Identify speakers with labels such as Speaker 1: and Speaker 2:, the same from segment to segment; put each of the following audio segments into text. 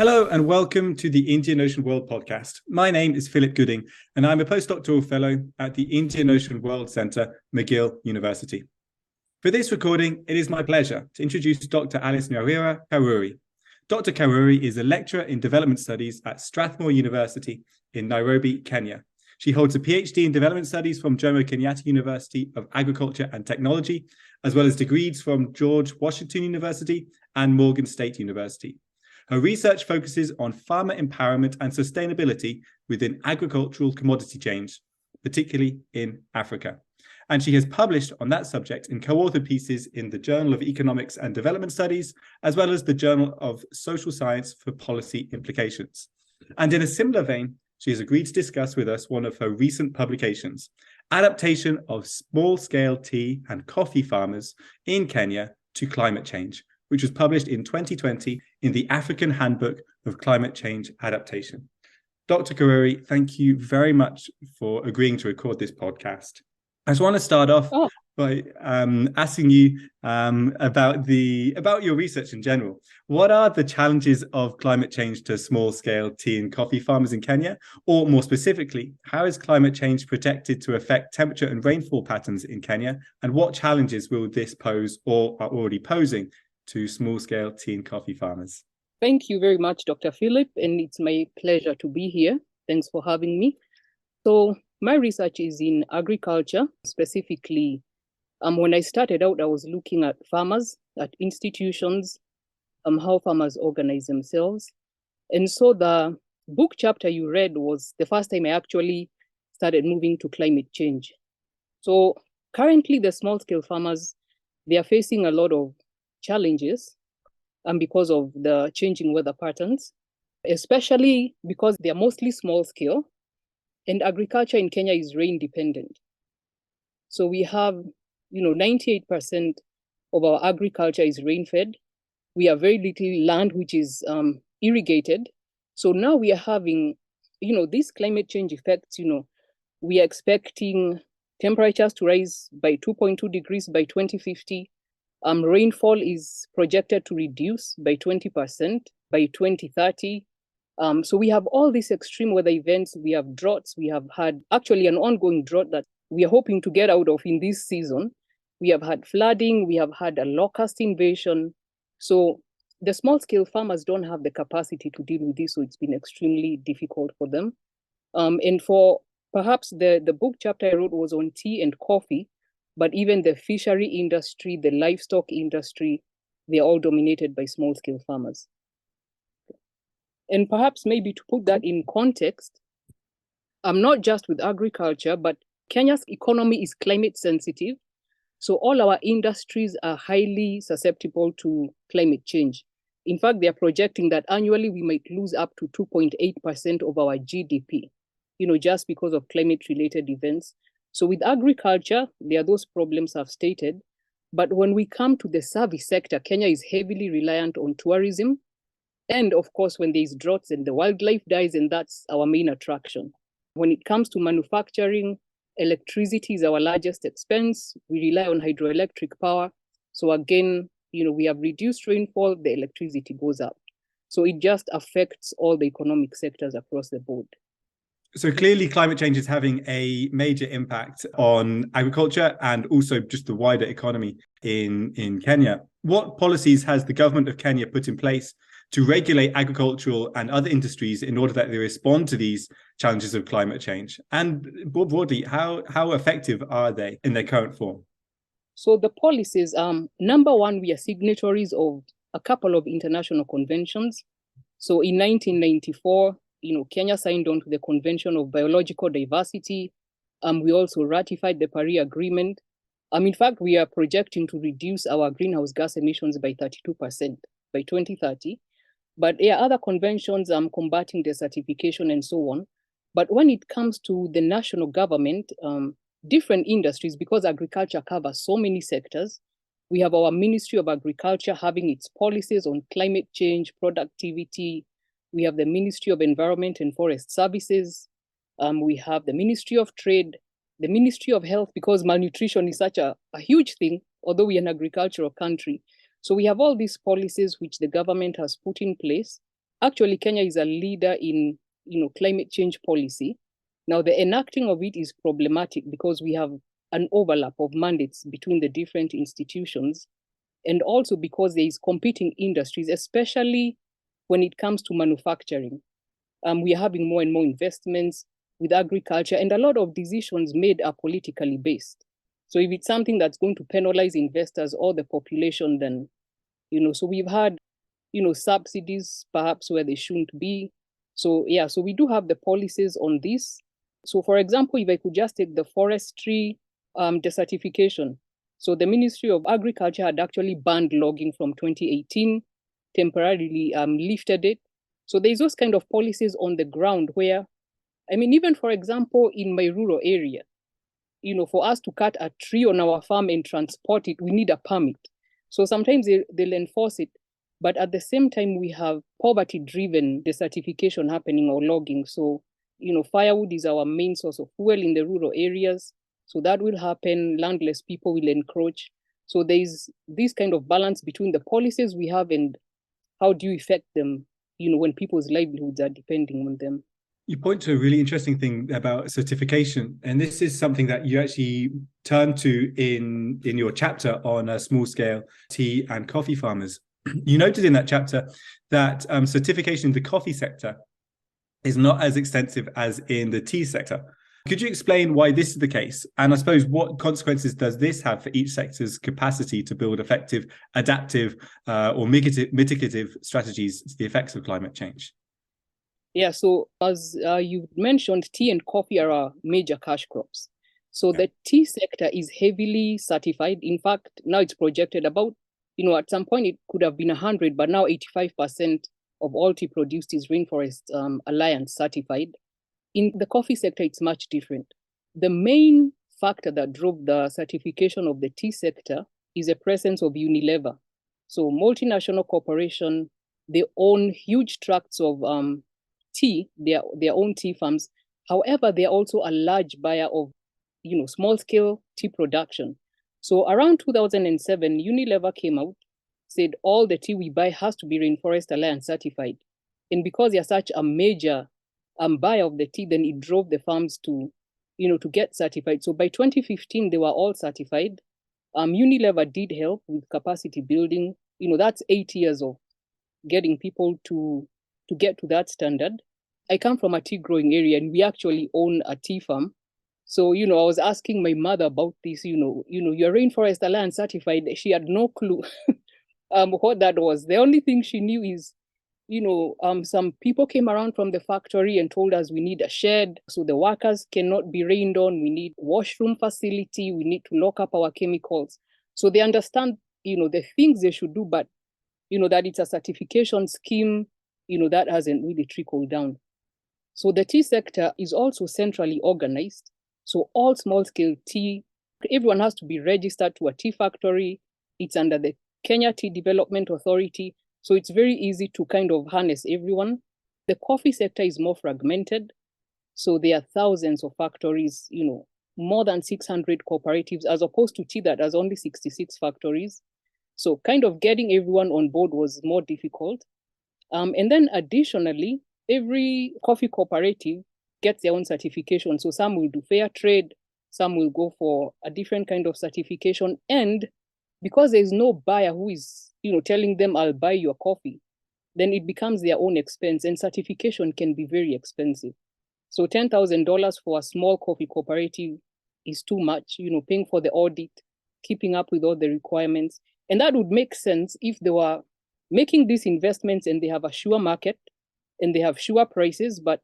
Speaker 1: Hello and welcome to the Indian Ocean World podcast. My name is Philip Gooding and I'm a postdoctoral fellow at the Indian Ocean World Centre, McGill University. For this recording, it is my pleasure to introduce Dr. Alice Nyawira Karuri. Dr. Karuri is a lecturer in development studies at Strathmore University in Nairobi, Kenya. She holds a PhD in development studies from Jomo Kenyatta University of Agriculture and Technology, as well as degrees from George Washington University and Morgan State University. Her research focuses on farmer empowerment and sustainability within agricultural commodity change, particularly in Africa. And she has published on that subject in co-authored pieces in the Journal of Economics and Development Studies, as well as the Journal of Social Science for Policy Implications. And in a similar vein, she has agreed to discuss with us one of her recent publications, Adaptation of Small-Scale Tea and Coffee Farmers in Kenya to Climate Change, which was published in 2020 in the African Handbook of Climate Change Adaptation. Dr. Karuri, thank you very much for agreeing to record this podcast. I just want to start off by asking you about your research in general. What are the challenges of climate change to small-scale tea and coffee farmers in Kenya? Or more specifically, how is climate change projected to affect temperature and rainfall patterns in Kenya? And what challenges will this pose or are already posing to small-scale tea and coffee farmers?
Speaker 2: Thank you very much, Dr. Philip, and it's my pleasure to be here. Thanks for having me. So my research is in agriculture. Specifically, when I started out, I was looking at farmers, at institutions, how farmers organize themselves. And so the book chapter you read was the first time I actually started moving to climate change. So currently, the small-scale farmers, they are facing a lot of challenges because of the changing weather patterns, especially because they are mostly small scale and agriculture in Kenya is rain dependent. So we have, 98% of our agriculture is rain fed. We have very little land which is irrigated. So now we are having, these climate change effects, we are expecting temperatures to rise by 2.2 degrees by 2050. Rainfall is projected to reduce by 20% by 2030. So we have all these extreme weather events. We have droughts. We have had actually an ongoing drought that we are hoping to get out of in this season. We have had flooding. We have had a locust invasion. So the small-scale farmers don't have the capacity to deal with this. So it's been extremely difficult for them. And for perhaps the book chapter I wrote was on tea and coffee. But even the fishery industry, the livestock industry, they're all dominated by small-scale farmers. And perhaps maybe to put that in context, not just with agriculture, but Kenya's economy is climate sensitive. So all our industries are highly susceptible to climate change. In fact, they are projecting that annually we might lose up to 2.8% of our GDP, just because of climate-related events. So with agriculture, there are those problems I've stated. But when we come to the service sector, Kenya is heavily reliant on tourism. And of course, when there's droughts and the wildlife dies, and that's our main attraction. When it comes to manufacturing, electricity is our largest expense. We rely on hydroelectric power. So again, we have reduced rainfall, the electricity goes up. So it just affects all the economic sectors across the board.
Speaker 1: So clearly climate change is having a major impact on agriculture and also just the wider economy in Kenya. What policies has the government of Kenya put in place to regulate agricultural and other industries in order that they respond to these challenges of climate change? And more broadly, how effective are they in their current form?
Speaker 2: So the policies, number one, we are signatories of a couple of international conventions. So in 1994, Kenya signed on to the Convention of Biological Diversity. We also ratified the Paris Agreement. In fact, we are projecting to reduce our greenhouse gas emissions by 32% by 2030. But there are other conventions combating desertification and so on. But when it comes to the national government, different industries, because agriculture covers so many sectors, we have our Ministry of Agriculture having its policies on climate change, productivity. We have the Ministry of Environment and Forest Services. We have the Ministry of Trade, the Ministry of Health, because malnutrition is such a huge thing, although we are an agricultural country. So we have all these policies which the government has put in place. actually Kenya is a leader in, climate change policy. Now, the enacting of it is problematic because we have an overlap of mandates between the different institutions, and also because there is competing industries, especially when it comes to manufacturing. We are having more and more investments with agriculture, and a lot of decisions made are politically based. So if it's something that's going to penalize investors or the population, then, so we've had, subsidies perhaps where they shouldn't be. So yeah, so we do have the policies on this. So for example, if I could just take the forestry desertification. So the Ministry of Agriculture had actually banned logging from 2018, temporarily lifted it. So there's those kind of policies on the ground where, even for example, in my rural area, for us to cut a tree on our farm and transport it, we need a permit. So sometimes they'll enforce it. But at the same time, we have poverty-driven desertification happening or logging. So, firewood is our main source of fuel in the rural areas. So that will happen. Landless people will encroach. So there's this kind of balance between the policies we have and how do you affect them, when people's livelihoods are depending on them.
Speaker 1: You point to a really interesting thing about certification, and this is something that you actually turn to in your chapter on small-scale tea and coffee farmers. You noted in that chapter that certification in the coffee sector is not as extensive as in the tea sector. Could you explain why this is the case? And I suppose what consequences does this have for each sector's capacity to build effective, adaptive or mitigative strategies to the effects of climate change?
Speaker 2: Yeah, so as you mentioned, tea and coffee are our major cash crops. So the tea sector is heavily certified. In fact, now it's projected about, at some point it could have been 100, but now 85% of all tea produced is Rainforest Alliance certified. In the coffee sector, it's much different. The main factor that drove the certification of the tea sector is the presence of Unilever. So multinational corporation, they own huge tracts of tea, their own tea farms. However, they're also a large buyer of, small-scale tea production. So around 2007, Unilever came out, said all the tea we buy has to be Rainforest Alliance certified. And because they're such a major buyer of the tea, then it drove the farms to, to get certified. So by 2015, they were all certified. Unilever did help with capacity building. That's 8 years of getting people to get to that standard. I come from a tea growing area, and we actually own a tea farm. So, I was asking my mother about this, your Rainforest Alliance certified. She had no clue what that was. The only thing she knew is, some people came around from the factory and told us we need a shed so the workers cannot be rained on. We need washroom facility. We need to lock up our chemicals. So they understand, the things they should do, but, that it's a certification scheme, that hasn't really trickled down. So the tea sector is also centrally organized. So all small-scale tea, everyone has to be registered to a tea factory. It's under the Kenya Tea Development Authority. So it's very easy to kind of harness everyone. The coffee sector is more fragmented. So there are thousands of factories, more than 600 cooperatives, as opposed to tea that has only 66 factories. So kind of getting everyone on board was more difficult. And then additionally, every coffee cooperative gets their own certification. So some will do fair trade, some will go for a different kind of certification. And because there's no buyer who is, telling them, I'll buy your coffee, then it becomes their own expense. And certification can be very expensive. So $10,000 for a small coffee cooperative is too much, paying for the audit, keeping up with all the requirements. And that would make sense if they were making these investments and they have a sure market and they have sure prices, but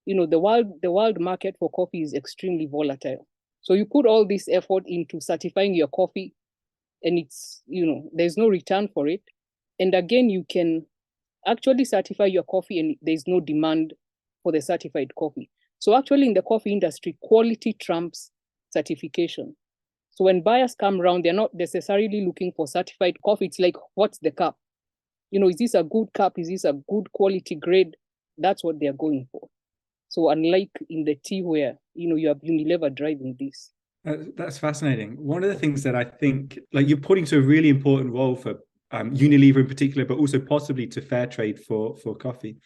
Speaker 2: the world market for coffee is extremely volatile. So you put all this effort into certifying your coffee and it's, there's no return for it. And again, you can actually certify your coffee and there's no demand for the certified coffee. So actually in the coffee industry, quality trumps certification. So when buyers come around, they're not necessarily looking for certified coffee. It's like, what's the cup? Is this a good cup? Is this a good quality grade? That's what they're going for. So unlike in the tea where, you have Unilever driving this.
Speaker 1: That's fascinating. One of the things that I think, you're pointing to a really important role for Unilever in particular, but also possibly to fair trade for coffee.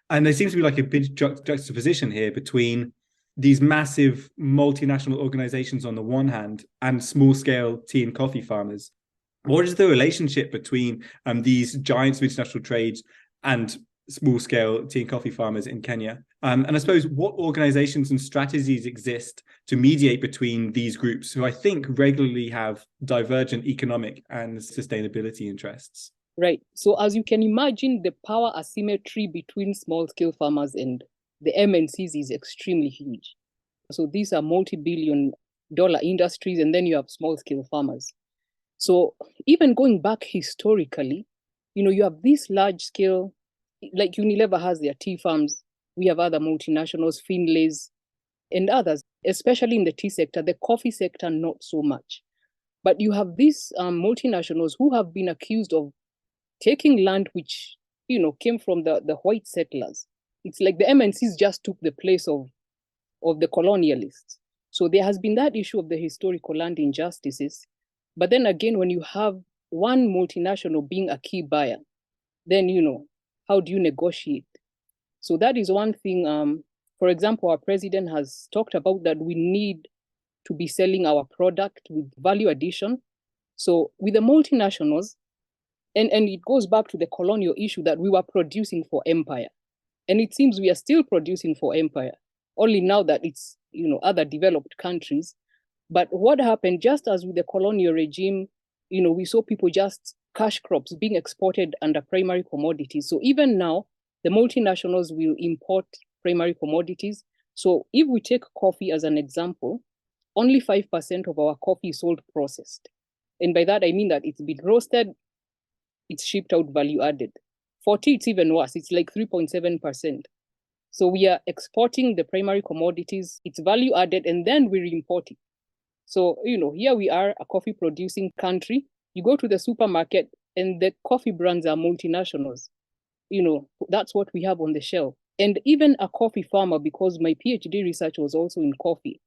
Speaker 1: And there seems to be like a big juxtaposition here between these massive multinational organizations on the one hand and small-scale tea and coffee farmers. What is the relationship between these giants of international trade and small-scale tea and coffee farmers in Kenya? And I suppose what organizations and strategies exist to mediate between these groups who I think regularly have divergent economic and sustainability interests?
Speaker 2: Right. So as you can imagine, the power asymmetry between small-scale farmers and the MNCs is extremely huge. So these are multi-billion-dollar industries, and then you have small-scale farmers. So even going back historically, you have this large-scale, like Unilever has their tea farms. We have other multinationals, Finlay's, and others, especially in the tea sector. The coffee sector, not so much. But you have these multinationals who have been accused of taking land which, came from the white settlers. It's like the MNCs just took the place of the colonialists. So there has been that issue of the historical land injustices. But then again, when you have one multinational being a key buyer, then, how do you negotiate? So that is one thing. For example, our president has talked about that we need to be selling our product with value addition. So with the multinationals, and it goes back to the colonial issue that we were producing for empire. And it seems we are still producing for empire, only now that it's, other developed countries. But what happened, just as with the colonial regime, we saw people just cash crops being exported under primary commodities. So even now, the multinationals will import primary commodities. So if we take coffee as an example, only 5% of our coffee is sold processed. And by that, I mean that it's been roasted, it's shipped out value added. For tea, it's even worse. It's like 3.7%. So we are exporting the primary commodities, it's value added, and then we re-import it. So, here we are, a coffee producing country. You go to the supermarket and the coffee brands are multinationals. That's what we have on the shelf. And even a coffee farmer, because my PhD research was also in coffee,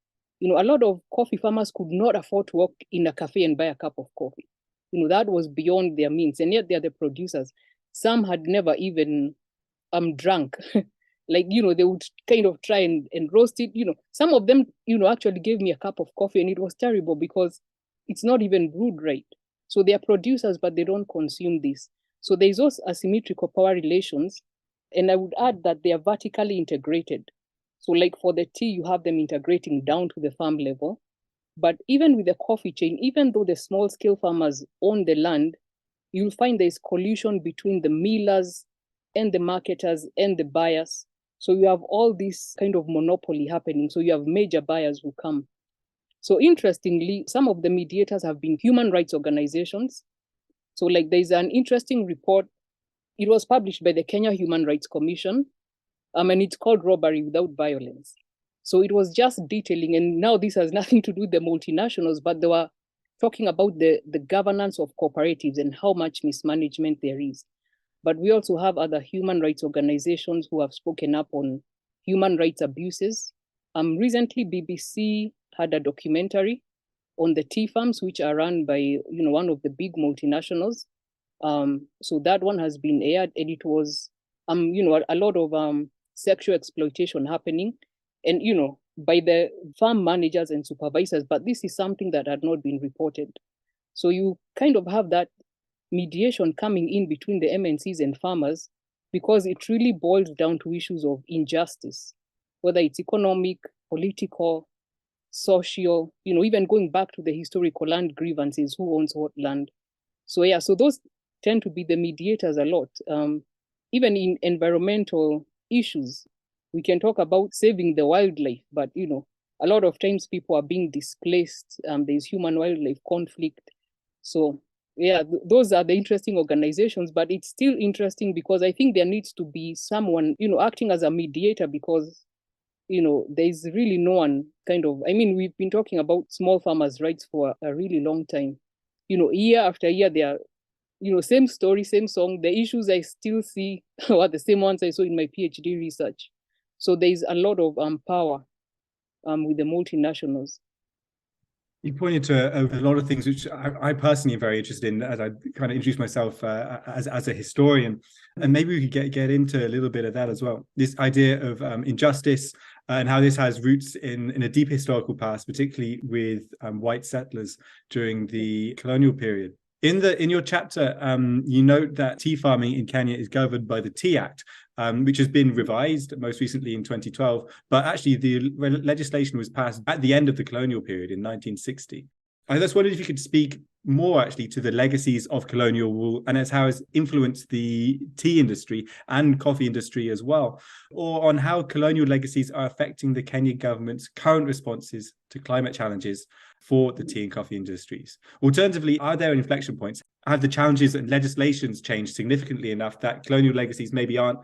Speaker 2: a lot of coffee farmers could not afford to walk in a cafe and buy a cup of coffee. That was beyond their means, and yet they're the producers. Some had never even drunk. Like, they would kind of try and roast it. Some of them, actually gave me a cup of coffee, and it was terrible because it's not even brewed right. So they are producers, but they don't consume this. So there's also asymmetrical power relations. And I would add that they are vertically integrated. So like for the tea, you have them integrating down to the farm level. But even with the coffee chain, even though the small scale farmers own the land, you'll find there's collusion between the millers and the marketers and the buyers. So you have all this kind of monopoly happening. So you have major buyers who come. So interestingly, some of the mediators have been human rights organizations. So like there's an interesting report. It was published by the Kenya Human Rights Commission, and it's called Robbery Without Violence. So it was just detailing, and now this has nothing to do with the multinationals, but they were talking about the governance of cooperatives and how much mismanagement there is. But we also have other human rights organizations who have spoken up on human rights abuses. Recently, BBC had a documentary on the tea farms, which are run by one of the big multinationals. So that one has been aired, and it was a lot of sexual exploitation happening, and by the farm managers and supervisors. But this is something that had not been reported. So you kind of have that mediation coming in between the MNCs and farmers, because it really boils down to issues of injustice, whether it's economic, political, social, even going back to the historical land grievances, who owns what land. So yeah, so those tend to be the mediators a lot. Even in environmental issues, we can talk about saving the wildlife, but a lot of times people are being displaced. There's human-wildlife conflict. So yeah, those are the interesting organizations, but it's still interesting because I think there needs to be someone, acting as a mediator, because there's really no one we've been talking about small farmers' rights for a really long time. Year after year, they are, same story, same song. The issues I still see are the same ones I saw in my PhD research. So there's a lot of power with the multinationals.
Speaker 1: You pointed to a lot of things which I personally am very interested in as I kind of introduce myself as a historian. And maybe we could get into a little bit of that as well. This idea of injustice and how this has roots in a deep historical past, particularly with white settlers during the colonial period. In your chapter, you note that tea farming in Kenya is governed by the Tea Act, which has been revised most recently in 2012. But actually, the legislation was passed at the end of the colonial period in 1960. I just wondered if you could speak more actually to the legacies of colonial rule and as how it's influenced the tea industry and coffee industry as well, or on how colonial legacies are affecting the Kenyan government's current responses to climate challenges for the tea and coffee industries. Alternatively, are there inflection points? Have the challenges and legislations changed significantly enough that colonial legacies maybe aren't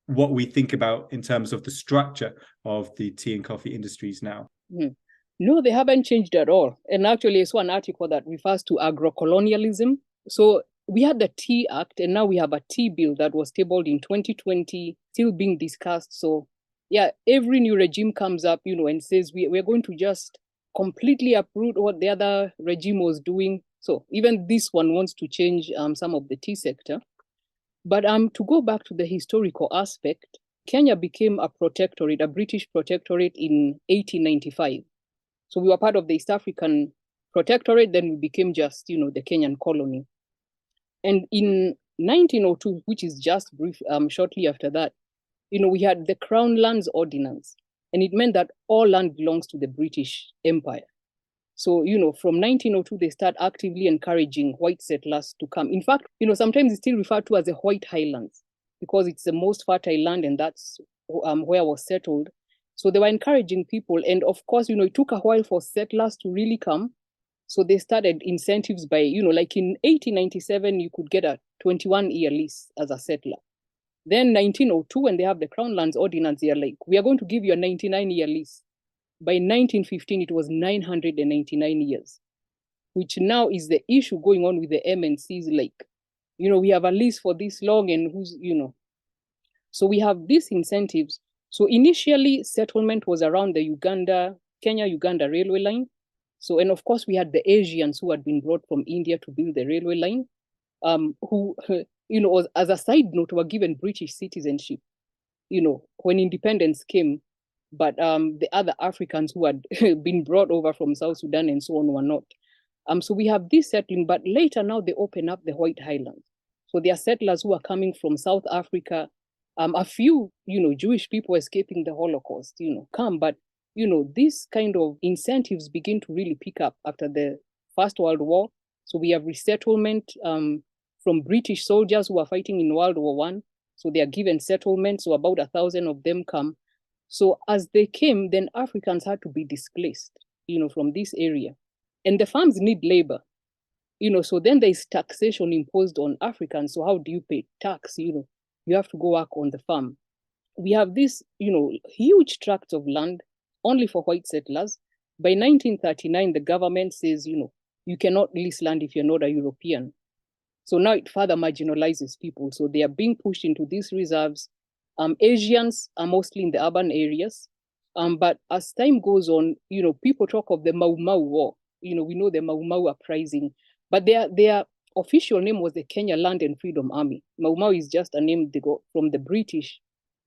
Speaker 1: what we think about in terms of the structure of the tea and coffee industries now?
Speaker 2: No, they haven't changed at all. And actually, I saw an article that refers to agrocolonialism. So we had the Tea Act, and now we have a tea bill that was tabled in 2020, still being discussed. So yeah, every new regime comes up, and says we're going to just completely uproot what the other regime was doing. So even this one wants to change some of the tea sector. But to go back to the historical aspect, Kenya became a protectorate, a British protectorate in 1895. So we were part of the East African protectorate, then we became just, the Kenyan colony. And in 1902, which is just brief, shortly after that, we had the Crown Lands Ordinance, and it meant that all land belongs to the British Empire. So, from 1902, they start actively encouraging white settlers to come. In fact, sometimes it's still referred to as the White Highlands because it's the most fertile land, and that's where I was settled. So they were encouraging people. And of course, it took a while for settlers to really come. So they started incentives by, like in 1897, you could get a 21-year lease as a settler. Then 1902, when they have the Crown Lands Ordinance, they're like, we are going to give you a 99-year lease. By 1915, it was 999 years, which now is the issue going on with the MNCs. Like, we have a lease for this long and who's, So we have these incentives. So initially, settlement was around the Kenya-Uganda railway line. So, and of course, we had the Asians who had been brought from India to build the railway line, who, as a side note, were given British citizenship, when independence came. But the other Africans who had been brought over from South Sudan and so on were not. So we have this settling, but later now they open up the White Highlands. So there are settlers who are coming from South Africa. A few, Jewish people escaping the Holocaust, come. But, these kind of incentives begin to really pick up after the First World War. So we have resettlement from British soldiers who are fighting in World War I. So they are given settlement. So about 1,000 of them come. So as they came, then Africans had to be displaced, from this area. And the farms need labor, so then there's taxation imposed on Africans. So how do you pay tax? You have to go work on the farm. We have this, huge tracts of land only for white settlers. By 1939, the government says, you cannot lease land if you're not a European. So now it further marginalizes people. So they are being pushed into these reserves. Asians are mostly in the urban areas. But as time goes on, people talk of the Mau Mau War. We know the Mau Mau uprising, but their official name was the Kenya Land and Freedom Army. Mau Mau is just a name they got from the British.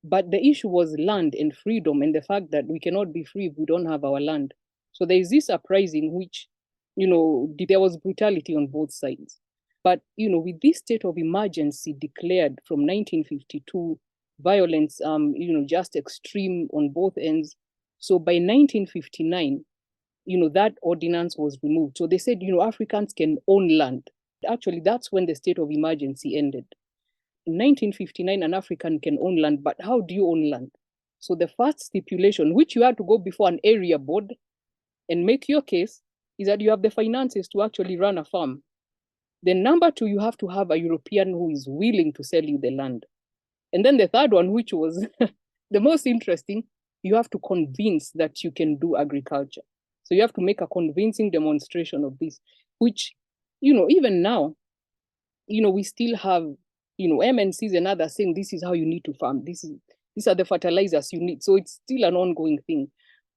Speaker 2: But the issue was land and freedom and the fact that we cannot be free if we don't have our land. So there is this uprising which, there was brutality on both sides. But, with this state of emergency declared from 1952, violence, just extreme on both ends. So by 1959, that ordinance was removed. So they said, Africans can own land. Actually, that's when the state of emergency ended. In 1959, an African can own land, but how do you own land? So the first stipulation, which you had to go before an area board and make your case, is that you have the finances to actually run a farm. Then number two, you have to have a European who is willing to sell you the land. And then the third one, which was the most interesting, you have to convince that you can do agriculture. So you have to make a convincing demonstration of this, which, even now, we still have, MNCs and others saying this is how you need to farm. These are the fertilizers you need. So it's still an ongoing thing.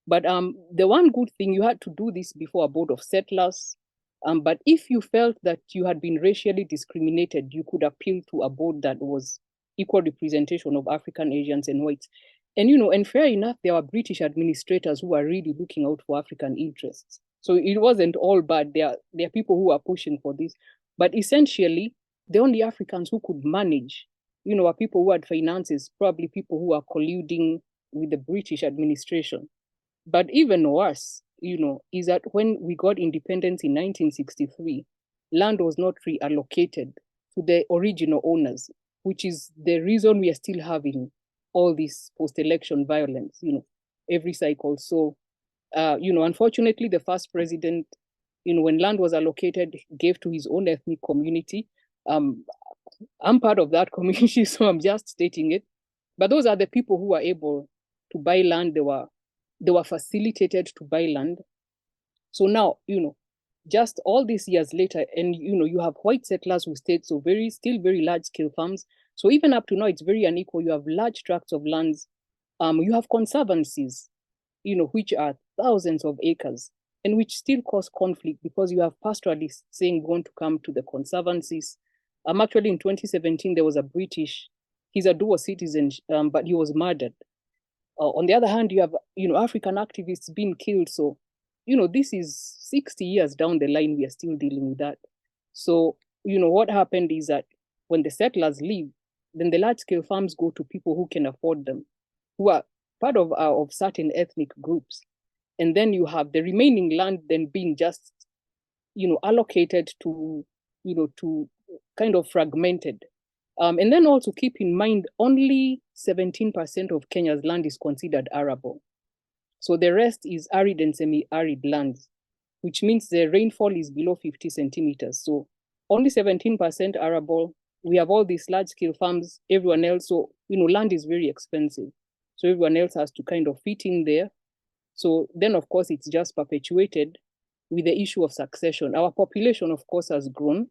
Speaker 2: But the one good thing, you had to do this before a board of settlers. But if you felt that you had been racially discriminated, you could appeal to a board that was equal representation of African, Asians, and whites. And, and fair enough, there were British administrators who are really looking out for African interests. So it wasn't all bad. There are people who are pushing for this. But essentially, the only Africans who could manage, are people who had finances, probably people who are colluding with the British administration. But even worse, is that when we got independence in 1963, land was not reallocated to the original owners, which is the reason we are still having all this post-election violence, every cycle. So, unfortunately, the first president, when land was allocated, gave to his own ethnic community. I'm part of that community, so I'm just stating it. But those are the people who are able to buy land. They were facilitated to buy land. So now, just all these years later, and you have white settlers who stayed, so still very large scale farms. So even up to now, it's very unequal. You have large tracts of lands. You have conservancies, which are thousands of acres, and which still cause conflict because you have pastoralists saying we want to come to the conservancies. Actually, in 2017, there was a British, he's a dual citizen, but he was murdered. On the other hand, you have, African activists being killed. So, this is 60 years down the line, we are still dealing with that. So, what happened is that when the settlers leave, then the large scale farms go to people who can afford them, who are part of certain ethnic groups. And then you have the remaining land then being just, allocated to, to kind of fragmented. And then also keep in mind, only 17% of Kenya's land is considered arable. So the rest is arid and semi-arid lands, which means the rainfall is below 50 centimeters. So only 17% arable. We have all these large-scale farms, everyone else. So, land is very expensive. So everyone else has to kind of fit in there. So then, of course, it's just perpetuated with the issue of succession. Our population, of course, has grown.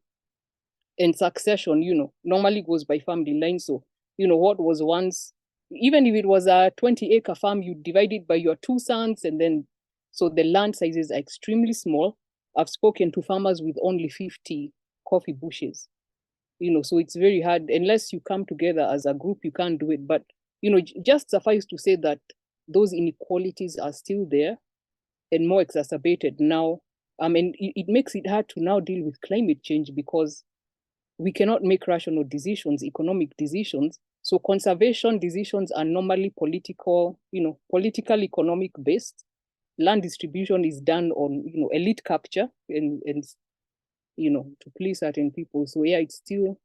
Speaker 2: And succession, normally goes by family line. So, what was once, even if it was a 20-acre farm, you divide it by your two sons, and then, so the land sizes are extremely small. I've spoken to farmers with only 50 coffee bushes, so it's very hard. Unless you come together as a group, you can't do it. But, just suffice to say that those inequalities are still there and more exacerbated now. And it makes it hard to now deal with climate change because we cannot make rational decisions, economic decisions. So conservation decisions are normally political, economic based. Land distribution is done on, elite capture and to please certain people. So yeah, it's still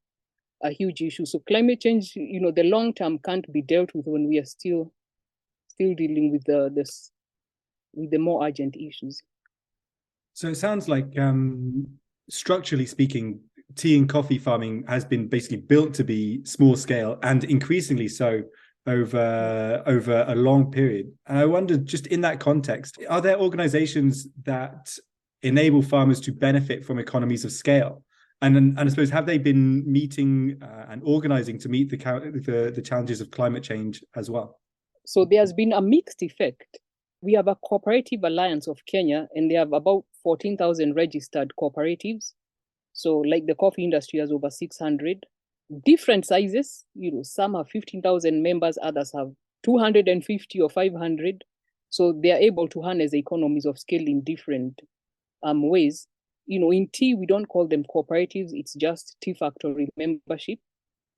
Speaker 2: a huge issue. So climate change, the long term can't be dealt with when we are still dealing with the more urgent issues.
Speaker 1: So it sounds like, structurally speaking, tea and coffee farming has been basically built to be small scale and increasingly so over a long period. And I wonder, just in that context, are there organizations that enable farmers to benefit from economies of scale? And I suppose, have they been meeting and organizing to meet the challenges of climate change as well?
Speaker 2: So there's been a mixed effect. We have a Cooperative Alliance of Kenya, and they have about 14,000 registered cooperatives. So like the coffee industry has over 600. Different sizes, some have 15,000 members, others have 250 or 500. So they are able to harness the economies of scale in different ways. In tea, we don't call them cooperatives, it's just tea factory membership.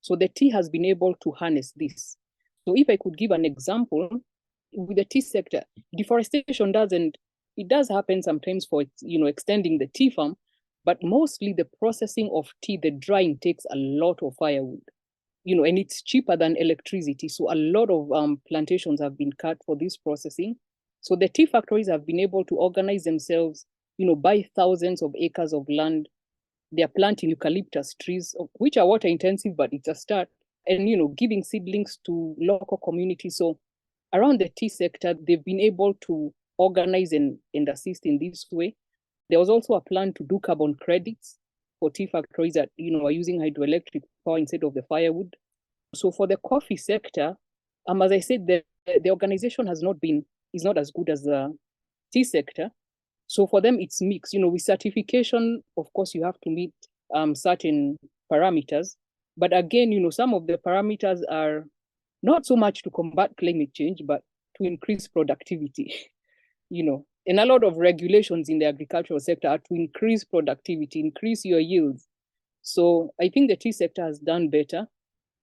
Speaker 2: So the tea has been able to harness this. So if I could give an example, with the tea sector, deforestation does happen sometimes for, extending the tea farm, but mostly the processing of tea, the drying takes a lot of firewood, and it's cheaper than electricity. So a lot of plantations have been cut for this processing. So the tea factories have been able to organize themselves, buy thousands of acres of land. They're planting eucalyptus trees, which are water intensive, but it's a start. And, giving seedlings to local communities. So around the tea sector, they've been able to organize and assist in this way. There was also a plan to do carbon credits for tea factories that, are using hydroelectric power instead of the firewood. So for the coffee sector, as I said, the organization has not been is not as good as the tea sector. So for them, it's mixed. With certification, of course, you have to meet certain parameters. But again, some of the parameters are not so much to combat climate change, but to increase productivity. And a lot of regulations in the agricultural sector are to increase productivity, increase your yields. So I think the tea sector has done better.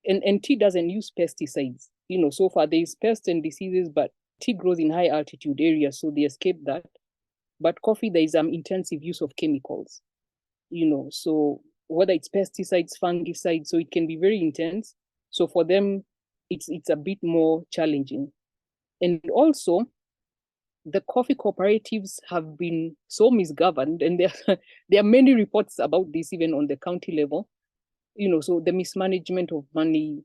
Speaker 2: And tea doesn't use pesticides. So far there's pests and diseases, but tea grows in high altitude areas, so they escape that. But coffee, there is intensive use of chemicals, so whether it's pesticides, fungicides, so it can be very intense. So for them, it's a bit more challenging. And also, the coffee cooperatives have been so misgoverned, and there are many reports about this, even on the county level. So the mismanagement of money,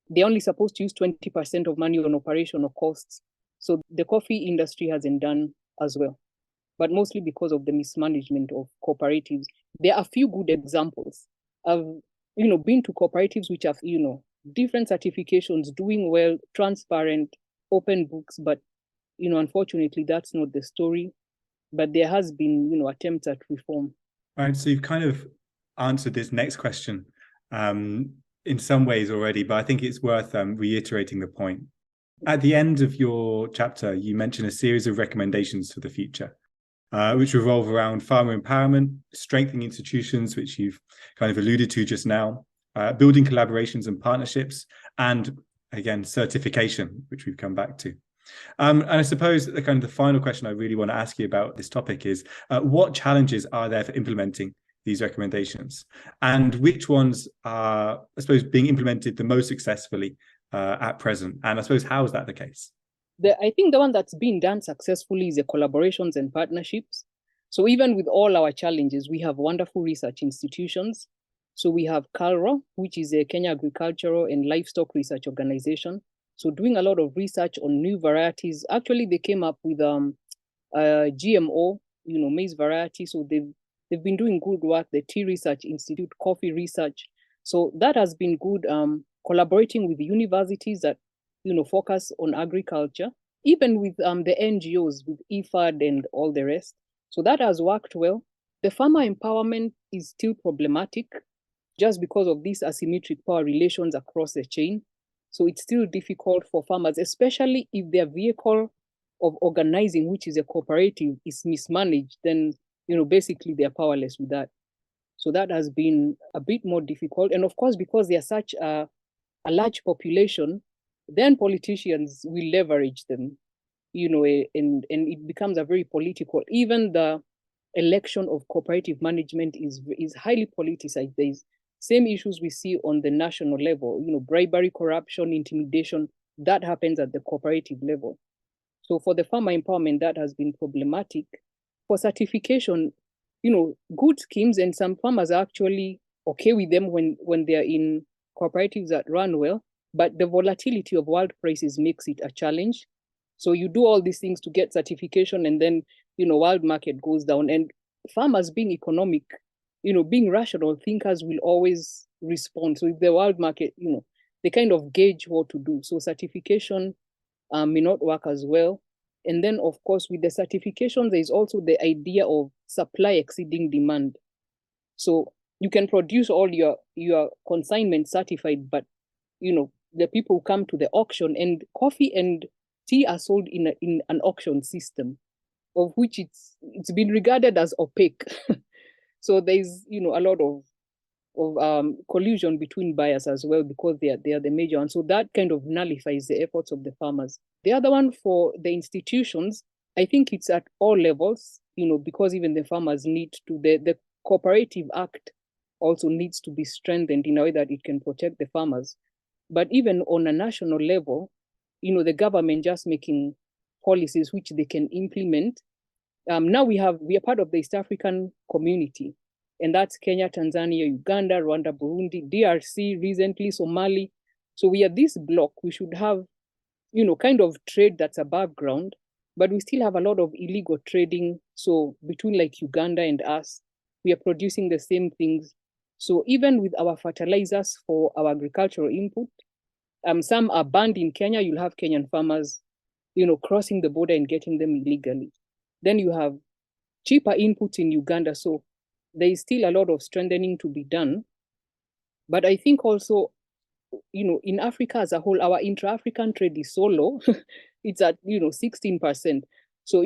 Speaker 2: they're only supposed to use 20% of money on operational costs. So the coffee industry hasn't done as well, but mostly because of the mismanagement of cooperatives. There are a few good examples. I've, been to cooperatives which have, different certifications, doing well, transparent, open books, but, unfortunately, that's not the story. But there has been, attempts at reform.
Speaker 1: All right, so you've kind of answered this next question in some ways already, but I think it's worth reiterating the point. At the end of your chapter, you mention a series of recommendations for the future, which revolve around farmer empowerment, strengthening institutions, which you've kind of alluded to just now, building collaborations and partnerships, and again, certification, which we've come back to. And I suppose the final question I really want to ask you about this topic is, what challenges are there for implementing these recommendations, and which ones are, I suppose, being implemented the most successfully at present? And I suppose, how is that the case?
Speaker 2: I think the one that's been done successfully is the collaborations and partnerships. So even with all our challenges, we have wonderful research institutions. So we have KALRO, which is a Kenya Agricultural and Livestock Research Organization. So doing a lot of research on new varieties. Actually, they came up with GMO, maize variety. So they've been doing good work. The Tea Research Institute, coffee research. So that has been good. Collaborating with universities that focus on agriculture, even with the NGOs, with IFAD and all the rest. So that has worked well. The farmer empowerment is still problematic just because of these asymmetric power relations across the chain. So it's still difficult for farmers, especially if their vehicle of organizing, which is a cooperative, is mismanaged, then basically they're powerless with that. So that has been a bit more difficult. And of course, because they are such a large population, then politicians will leverage them, and it becomes a very political. Even the election of cooperative management is highly politicized. There's same issues we see on the national level, bribery, corruption, intimidation, that happens at the cooperative level. So for the farmer empowerment, that has been problematic. For certification, good schemes, and some farmers are actually okay with them when they're in cooperatives that run well, but the volatility of world prices makes it a challenge. So you do all these things to get certification, and then, world market goes down. And farmers, being economic, being rational thinkers, will always respond. So if the world market, they kind of gauge what to do. So certification may not work as well. And then, of course, with the certification, there is also the idea of supply exceeding demand. So you can produce all your consignment certified, but the people come to the auction, and coffee and tea are sold in an auction system, of which it's been regarded as opaque. So there's a lot of collusion between buyers as well, because they are the major one. So that kind of nullifies the efforts of the farmers. The other one, for the institutions, I think it's at all levels, because even the farmers need to, the Cooperative Act also needs to be strengthened in a way that it can protect the farmers. But even on a national level, the government just making policies which they can implement. Now we are part of the East African community, and that's Kenya, Tanzania, Uganda, Rwanda, Burundi, DRC, recently Somali. So we are this block. We should have, kind of trade that's above ground, but we still have a lot of illegal trading. So between like Uganda and us, we are producing the same things. So even with our fertilizers for our agricultural input, some are banned in Kenya. You'll have Kenyan farmers crossing the border and getting them illegally. Then you have cheaper inputs in Uganda. So there is still a lot of strengthening to be done. But I think also, in Africa as a whole, our intra-African trade is so low. It's at, 16%. So,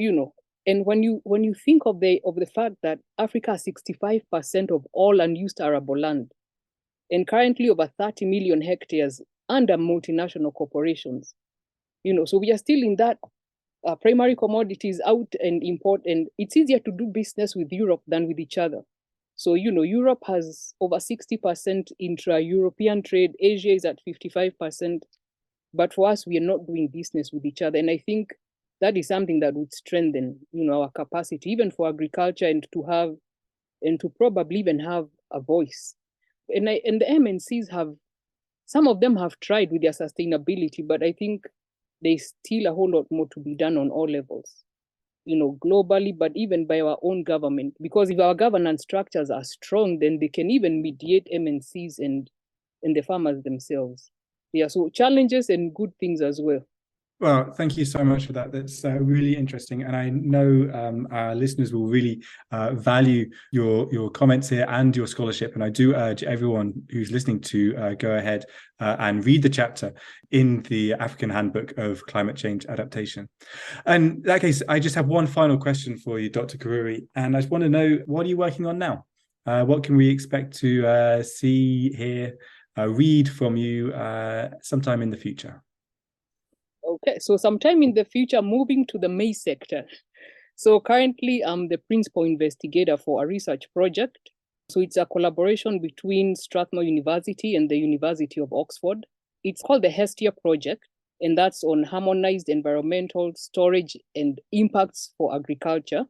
Speaker 2: and when you think of the fact that Africa has 65% of all unused arable land, and currently over 30 million hectares under multinational corporations, so we are still in that primary commodities out and import, and it's easier to do business with Europe than with each other. So, Europe has over 60% intra-European trade. Asia is at 55%. But for us, we are not doing business with each other. And I think that is something that would strengthen, our capacity, even for agriculture, and to probably even have a voice. And the MNCs some of them have tried with their sustainability, but I think there's still a whole lot more to be done on all levels, globally, but even by our own government. Because if our governance structures are strong, then they can even mediate MNCs and the farmers themselves. Yeah, so challenges and good things as well.
Speaker 1: Well, thank you so much for that. That's really interesting. And I know our listeners will really value your comments here and your scholarship. And I do urge everyone who's listening to go ahead and read the chapter in the African Handbook of Climate Change Adaptation. And in that case, I just have one final question for you, Dr. Karuri. And I just want to know, what are you working on now? What can we expect to see, hear, read from you sometime in the future?
Speaker 2: Okay, so sometime in the future, moving to the maize sector. So currently, I'm the principal investigator for a research project. So it's a collaboration between Strathmore University and the University of Oxford. It's called the HESTIA project, and that's on harmonized environmental storage and impacts for agriculture.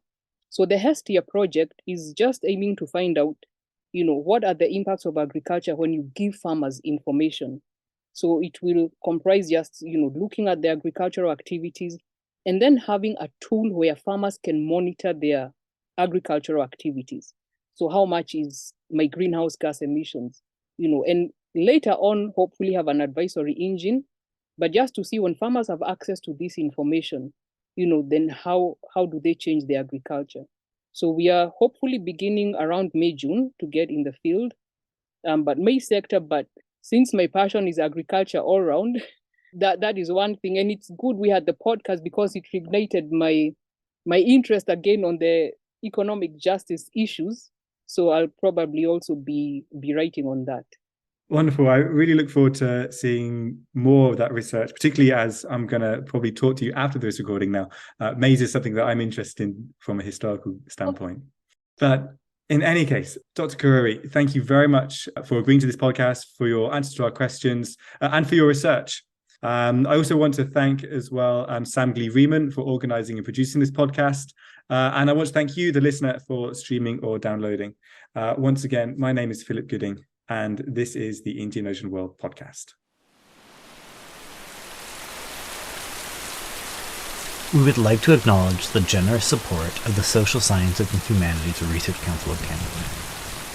Speaker 2: So the HESTIA project is just aiming to find out, what are the impacts of agriculture when you give farmers information. So it will comprise just, looking at the agricultural activities and then having a tool where farmers can monitor their agricultural activities. So how much is my greenhouse gas emissions, and later on, hopefully have an advisory engine, but just to see when farmers have access to this information, then how do they change their agriculture? So we are hopefully beginning around May, June to get in the field, but maize sector, but since my passion is agriculture all around, that is one thing. And it's good we had the podcast because it ignited my interest again on the economic justice issues. So I'll probably also be writing on that.
Speaker 1: Wonderful. I really look forward to seeing more of that research, particularly as I'm going to probably talk to you after this recording now. Maize is something that I'm interested in from a historical standpoint. But in any case, Dr. Karuri, thank you very much for agreeing to this podcast, for your answers to our questions, and for your research. I also want to thank as well Sam Glee-Riemann for organising and producing this podcast. And I want to thank you, the listener, for streaming or downloading. Once again, my name is Philip Gooding, and this is the Indian Ocean World podcast.
Speaker 3: We would like to acknowledge the generous support of the Social Sciences and Humanities Research Council of Canada.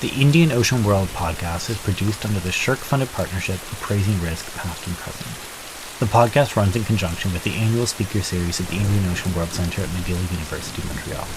Speaker 3: The Indian Ocean World podcast is produced under the SSHRC-funded partnership Appraising Risk Past and Present. The podcast runs in conjunction with the annual speaker series at the Indian Ocean World Centre at McGill University, Montreal.